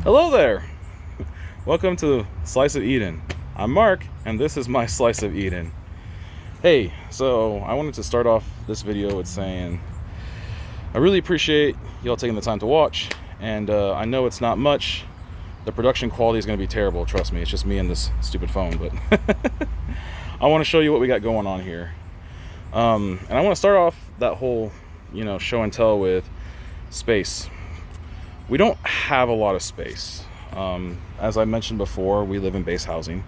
Hello there! Welcome to Slice of Eden. I'm Mark, and this is my Slice of Eden. Hey, so I wanted to start off this video with saying I really appreciate y'all taking the time to watch, and I know it's not much. The production quality is going to be terrible, trust me. It's just me and this stupid phone, but I want to show you what we got going on here. And I want to start off that whole, show and tell with space. We don't have a lot of space. As I mentioned before, we live in base housing.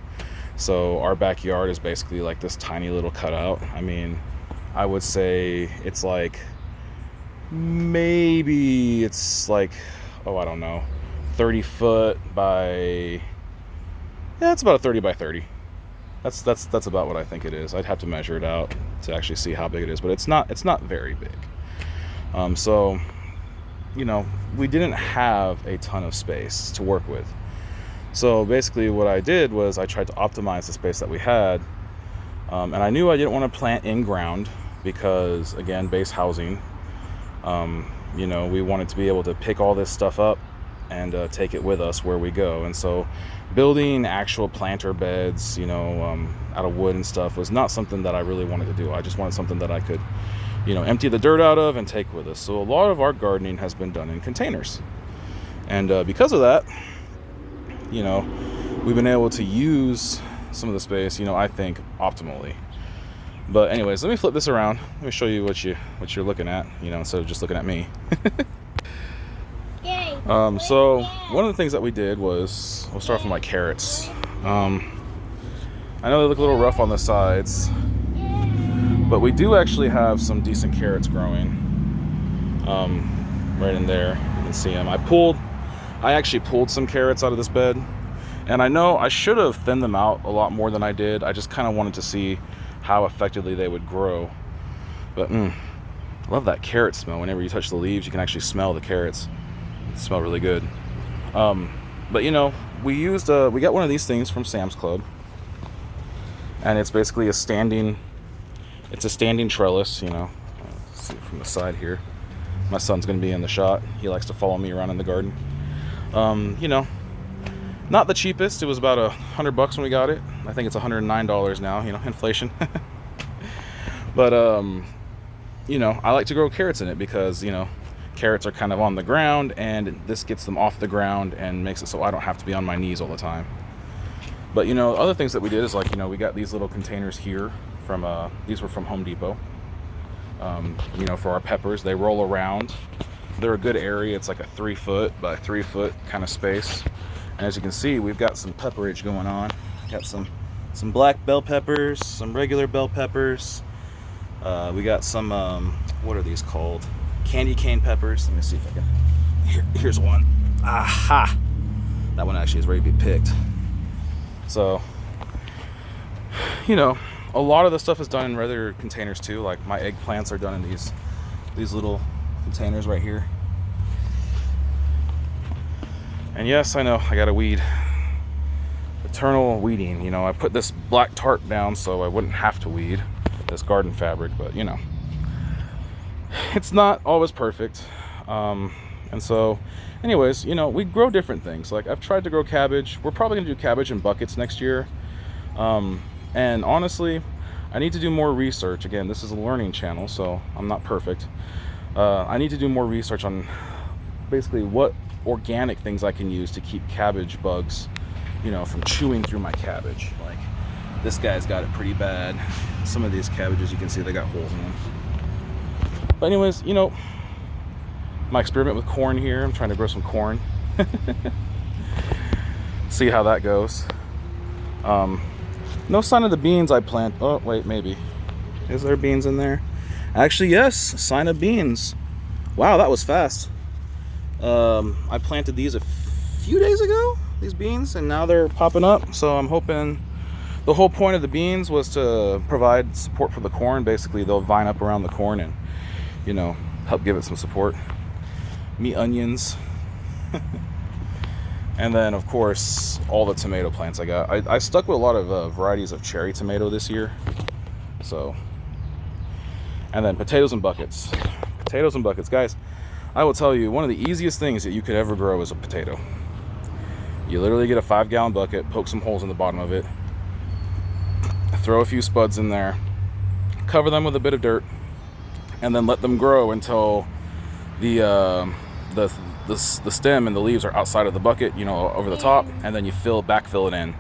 So our backyard is basically like this tiny little cutout. I mean, I would say it's like, maybe it's like, I don't know, 30 foot by, yeah, it's about a 30 by 30. That's about what I think it is. I'd have to measure it out to actually see how big it is, but it's not very big. So we didn't have a ton of space to work with. So basically what I did was I tried to optimize the space that we had. And I knew I didn't want to plant in ground because, again, base housing, we wanted to be able to pick all this stuff up and take it with us where we go. And so building actual planter beds, out of wood and stuff was not something that I really wanted to do. I just wanted something that I could empty the dirt out of and take with us. So a lot of our gardening has been done in containers. And because of that, we've been able to use some of the space, I think, optimally. But anyways, let me flip this around. Let me show you what you're looking at, instead of just looking at me. So one of the things that we did was, we'll start off with my carrots. I know they look a little rough on the sides, but we do actually have some decent carrots growing right in there. You can see them. I actually pulled some carrots out of this bed, and I know I should have thinned them out a lot more than I did. I just kind of wanted to see how effectively they would grow. But I love that carrot smell. Whenever you touch the leaves, you can actually smell the carrots. They smell really good. But we got one of these things from Sam's Club, and it's basically a standing trellis. See it from the side here. My son's gonna be in the shot. He likes to follow me around in the garden. Not the cheapest. It was about $100 when we got it. I think it's $109 now, inflation. But I like to grow carrots in it because carrots are kind of on the ground, and this gets them off the ground and makes it so I don't have to be on my knees all the time. But other things that we did is we got these little containers here from these were from Home Depot. For our peppers, they roll around. They're a good area. It's like a 3 foot by 3 foot kind of space. And as you can see, we've got some pepperage going on. Got some black bell peppers, some regular bell peppers. We got some what are these called? Candy cane peppers. Let me see if I can. Here's one. Aha! That one actually is ready to be picked. So, a lot of the stuff is done in regular containers too. Like my eggplants are done in these little containers right here. And yes, I know I gotta weed. Eternal weeding. I put this black tarp down so I wouldn't have to weed this garden fabric, but it's not always perfect. And so anyways, we grow different things. Like I've tried to grow cabbage. We're probably gonna do cabbage in buckets next year. And honestly, I need to do more research. Again, this is a learning channel, so I'm not perfect. I need to do more research on basically what organic things I can use to keep cabbage bugs, from chewing through my cabbage. Like this guy's got it pretty bad. Some of these cabbages, you can see they got holes in them. But anyways, my experiment with corn here. I'm trying to grow some corn. See how that goes. No sign of the beans I plant. Oh, wait, maybe. Is there beans in there? Actually, yes, sign of beans. Wow, that was fast. I planted these a few days ago, these beans, and now they're popping up. So I'm hoping the whole point of the beans was to provide support for the corn. Basically, they'll vine up around the corn and, help give it some support. Me onions. And then, of course, all the tomato plants I got. I stuck with a lot of varieties of cherry tomato this year. So, and then potatoes in buckets. Potatoes in buckets. Guys, I will tell you, one of the easiest things that you could ever grow is a potato. You literally get a 5-gallon bucket, poke some holes in the bottom of it, throw a few spuds in there, cover them with a bit of dirt, and then let them grow until the stem and the leaves are outside of the bucket, you know, over the top, and then you backfill it in.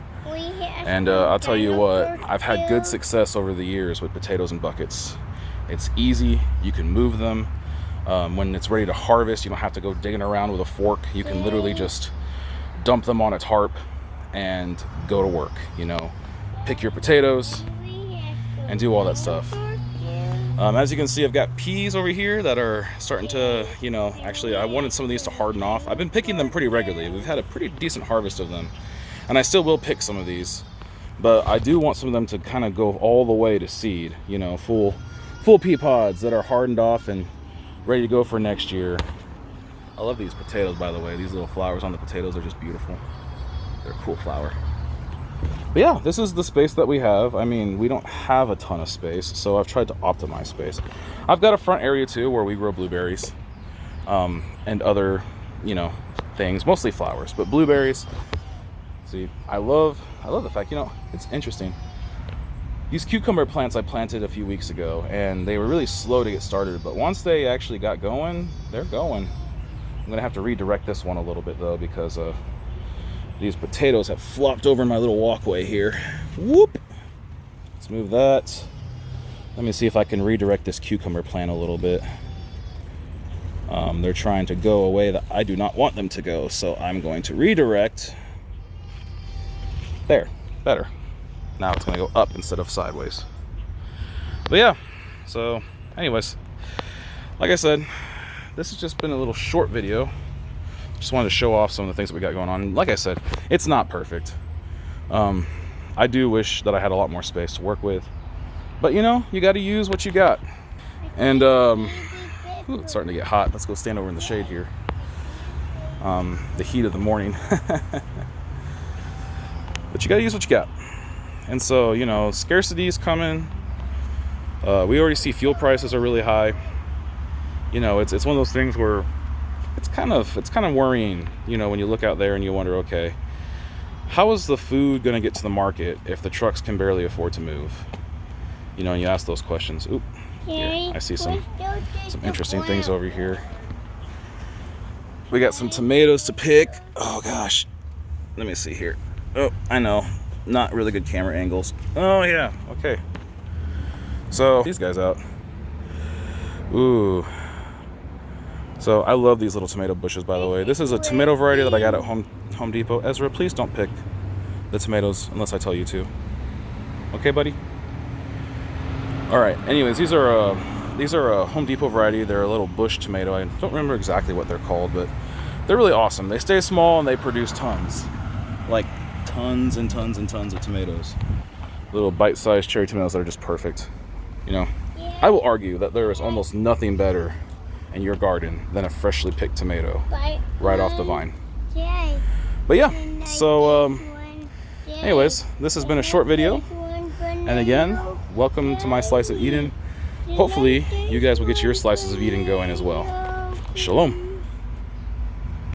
And I'll tell you what, I've had good success over the years with potatoes in buckets. It's easy, you can move them. When it's ready to harvest, you don't have to go digging around with a fork. You can literally just dump them on a tarp and go to work, you know, pick your potatoes and do all that stuff. As you can see, I've got peas over here that are starting to, you know, actually I wanted some of these to harden off. I've been picking them pretty regularly. We've had a pretty decent harvest of them, and I still will pick some of these, but I do want some of them to kind of go all the way to seed, you know, full pea pods that are hardened off and ready to go for next year. I love these potatoes, by the way. These little flowers on the potatoes are just beautiful. They're a cool flower. But yeah, this is the space that we have. I mean, we don't have a ton of space, so I've tried to optimize space. I've got a front area too where we grow blueberries and other, you know, things, mostly flowers, but blueberries. See, I love the fact, you know, it's interesting. These cucumber plants I planted a few weeks ago, and they were really slow to get started, but once they actually got going, they're going. I'm gonna have to redirect this one a little bit though, because these potatoes have flopped over my little walkway here. Whoop! Let's move that. Let me see if I can redirect this cucumber plant a little bit. They're trying to go away that I do not want them to go, so I'm going to redirect. There, better. Now it's gonna go up instead of sideways. But yeah, so anyways, like I said, this has just been a little short video. Just wanted to show off some of the things that we got going on. Like I said, it's not perfect. I do wish that I had a lot more space to work with, but you know, you got to use what you got. And ooh, it's starting to get hot. Let's go stand over in the shade here. The heat of the morning. But you got to use what you got. And so, you know, scarcity is coming. We already see fuel prices are really high. You know, it's one of those things where it's kind of worrying, you know, when you look out there and you wonder, okay, how is the food going to get to the market if the trucks can barely afford to move? You know, and you ask those questions. Oop, here, I see some interesting things over here. We got some tomatoes to pick. Oh gosh, let me see here. Oh, I know, not really good camera angles. Oh yeah, okay. So these guys out. Ooh. So I love these little tomato bushes, by the way. This is a tomato variety that I got at Home Depot. Ezra, please don't pick the tomatoes unless I tell you to. Okay, buddy? All right. Anyways, these are a Home Depot variety. They're a little bush tomato. I don't remember exactly what they're called, but they're really awesome. They stay small and they produce tons. Like tons and tons and tons of tomatoes. Little bite-sized cherry tomatoes that are just perfect. You know, I will argue that there is almost nothing better in your garden than a freshly picked tomato right off the vine. But yeah, so anyways, this has been a short video, and again, welcome to my Slice of Eden. Hopefully you guys will get your slices of Eden going as well. Shalom.